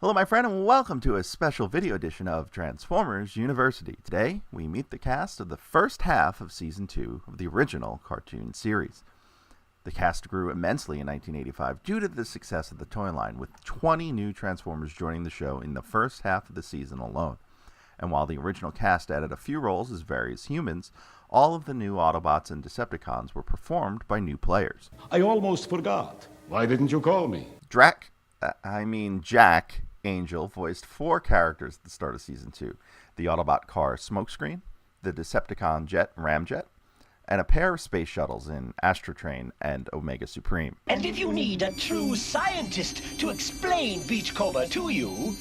Hello my friend and welcome to a special video edition of Transformers University. Today we meet the cast of the first half of Season 2 of the original cartoon series. The cast grew immensely in 1985 due to the success of the toy line, with 20 new Transformers joining the show in the first half of the season alone. And while the original cast added a few roles as various humans, all of the new Autobots and Decepticons were performed by new players. I almost forgot. Why didn't you call me? Jack Angel voiced 4 characters at the start of Season 2. The Autobot car Smokescreen, the Decepticon jet Ramjet, and a pair of space shuttles in Astrotrain and Omega Supreme. And if you need a true scientist to explain Beachcomber to you,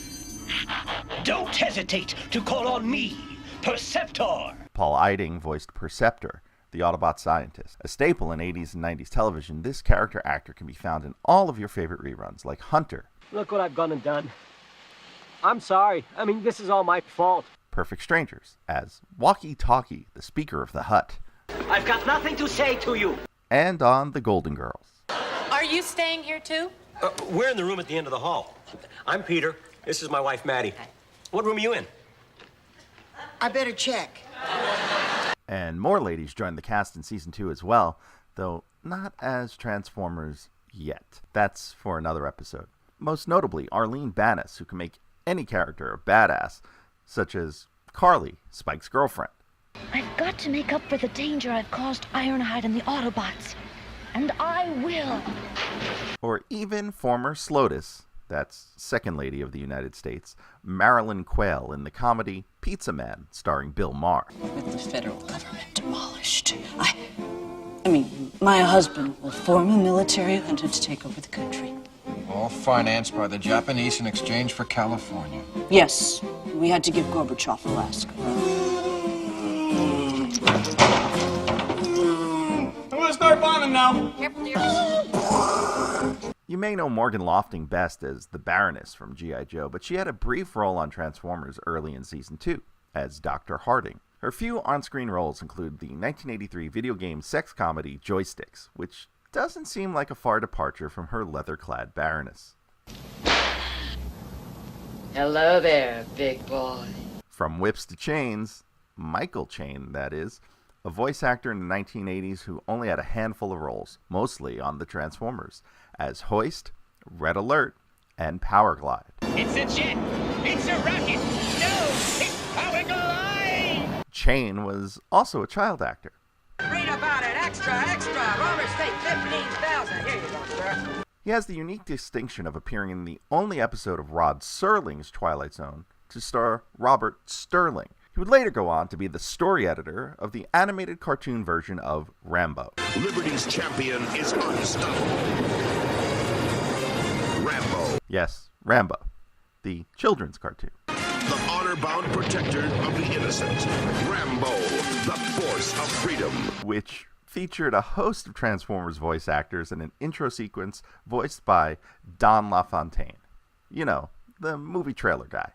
don't hesitate to call on me, Perceptor. Paul Eiding voiced Perceptor, the Autobot scientist. A staple in 80s and 90s television, this character actor can be found in all of your favorite reruns, like Hunter. Look what I've gone and done. I'm sorry. This is all my fault. Perfect Strangers, as Walkie Talkie, the Speaker of the Hut. I've got nothing to say to you. And on The Golden Girls. Are you staying here too? We're in the room at the end of the hall. I'm Peter. This is my wife, Maddie. What room are you in? I better check. And more ladies joined the cast in Season 2 as well, though not as Transformers yet. That's for another episode. Most notably, Arlene Bannis, who can make any character a badass, such as Carly, Spike's girlfriend. I've got to make up for the danger I've caused Ironhide and the Autobots. And I will. Or even former SLOTUS, that's Second Lady of the United States, Marilyn Quayle in the comedy Pizza Man, starring Bill Maher. With the federal government demolished, my husband will form a military junta to take over the country. All financed by the Japanese in exchange for California. Yes, we had to give Gorbachev Alaska. I'm gonna start bombing now. Careful, dear. You may know Morgan Lofting best as the Baroness from G.I. Joe, but she had a brief role on Transformers early in Season 2, as Dr. Harding. Her few on-screen roles include the 1983 video game sex comedy Joysticks, which doesn't seem like a far departure from her leather-clad Baroness. Hello there, big boy. From Whips to Chains, Michael Chain, that is, a voice actor in the 1980s who only had a handful of roles, mostly on the Transformers, as Hoist, Red Alert, and Power Glide. It's a jet. It's a rocket. No, it's Power Glide. Chain was also a child actor. Read about it. Extra. Roller State 15,000. Here you go, sir. He has the unique distinction of appearing in the only episode of Rod Serling's Twilight Zone to star Robert Sterling. He would later go on to be the story editor of the animated cartoon version of Rambo. Liberty's champion is unstoppable. Rambo. Yes, Rambo, the children's cartoon. The honor-bound protector of the innocent. Rambo, the force of freedom. Which featured a host of Transformers voice actors in an intro sequence voiced by Don LaFontaine. You know, the movie trailer guy.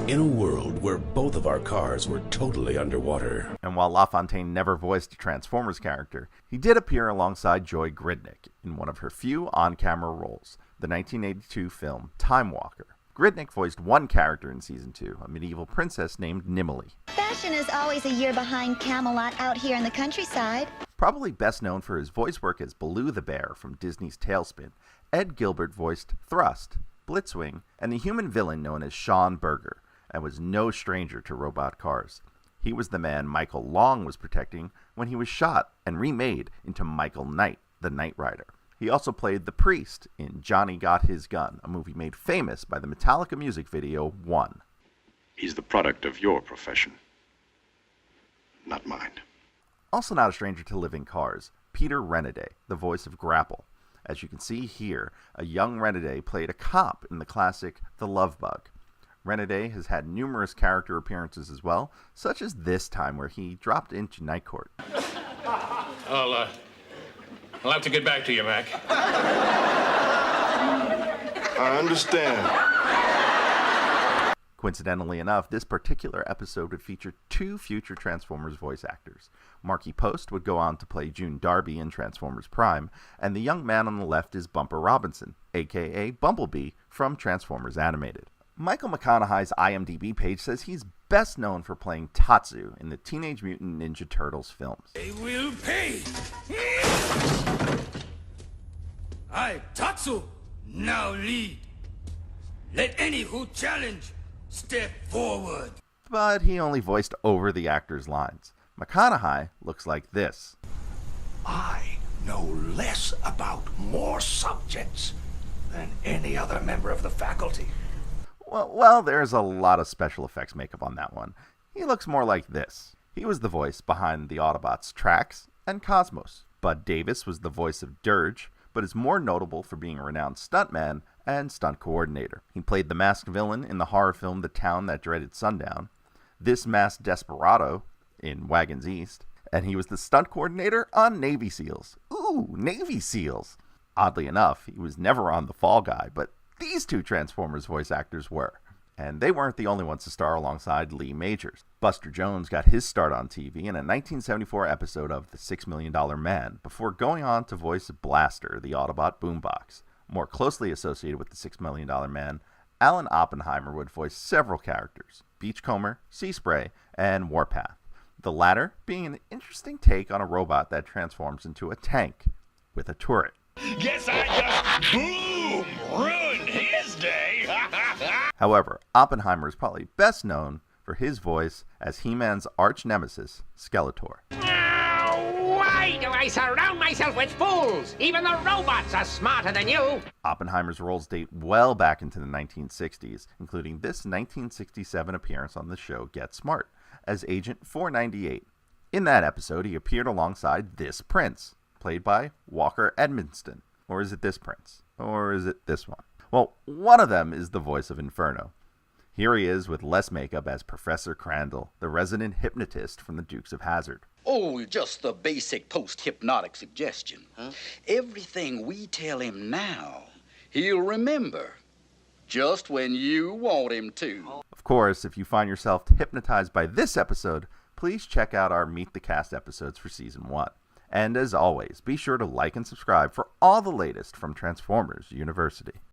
In a world where both of our cars were totally underwater. And while LaFontaine never voiced a Transformers character, he did appear alongside Joy Gridnick in one of her few on-camera roles, the 1982 film Time Walker. Gridnick voiced one character in Season 2, a medieval princess named Nimue. Fashion is always a year behind Camelot out here in the countryside. Probably best known for his voice work as Baloo the Bear from Disney's Tailspin, Ed Gilbert voiced Thrust, Blitzwing, and the human villain known as Sean Berger, and was no stranger to robot cars. He was the man Michael Long was protecting when he was shot and remade into Michael Knight, the Knight Rider. He also played the priest in Johnny Got His Gun, a movie made famous by the Metallica music video One. He's the product of your profession, not mine. Also not a stranger to living cars, Peter Renaday, the voice of Grapple. As you can see here, a young Renaday played a cop in the classic The Love Bug. Renaday has had numerous character appearances as well, such as this time where he dropped into Night Court. I'll have to get back to you, Mac. I understand. Coincidentally enough, this particular episode would feature 2 future Transformers voice actors. Marky Post would go on to play June Darby in Transformers Prime, and the young man on the left is Bumper Robinson, aka Bumblebee, from Transformers Animated. Michael McConaughey's IMDb page says he's best known for playing Tatsu in the Teenage Mutant Ninja Turtles films. They will pay! I, Tatsu, now lead. Let any who challenge step forward. But he only voiced over the actor's lines. McConaughey looks like this. I know less about more subjects than any other member of the faculty. Well, there's a lot of special effects makeup on that one. He looks more like this. He was the voice behind the Autobots Trax and Cosmos. Bud Davis was the voice of Dirge, but is more notable for being a renowned stuntman and stunt coordinator. He played the masked villain in the horror film The Town That Dreaded Sundown, this masked desperado in Wagons East, and he was the stunt coordinator on Navy SEALs. Ooh, Navy SEALs! Oddly enough, he was never on The Fall Guy, but these two Transformers voice actors were. And they weren't the only ones to star alongside Lee Majors. Buster Jones got his start on TV in a 1974 episode of The $6 Million Man, before going on to voice Blaster, the Autobot boombox. More closely associated with The $6 Million Man, Alan Oppenheimer would voice several characters: Beachcomber, Sea Spray, and Warpath. The latter being an interesting take on a robot that transforms into a tank with a turret. Guess I just boom ruined his day. However, Oppenheimer is probably best known for his voice as He-Man's arch nemesis, Skeletor. Why do I surround myself with fools? Even the robots are smarter than you. Oppenheimer's roles date well back into the 1960s, including this 1967 appearance on the show Get Smart as Agent 498. In that episode, he appeared alongside this prince, played by Walker Edmondson. Or is it this prince? Or is it this one? Well, one of them is the voice of Inferno. Here he is with less makeup as Professor Crandall, the resident hypnotist from the Dukes of Hazzard. Oh, just the basic post-hypnotic suggestion. Huh? Everything we tell him now, he'll remember. Just when you want him to. Of course, if you find yourself hypnotized by this episode, please check out our Meet the Cast episodes for Season 1. And as always, be sure to like and subscribe for all the latest from Transformers University.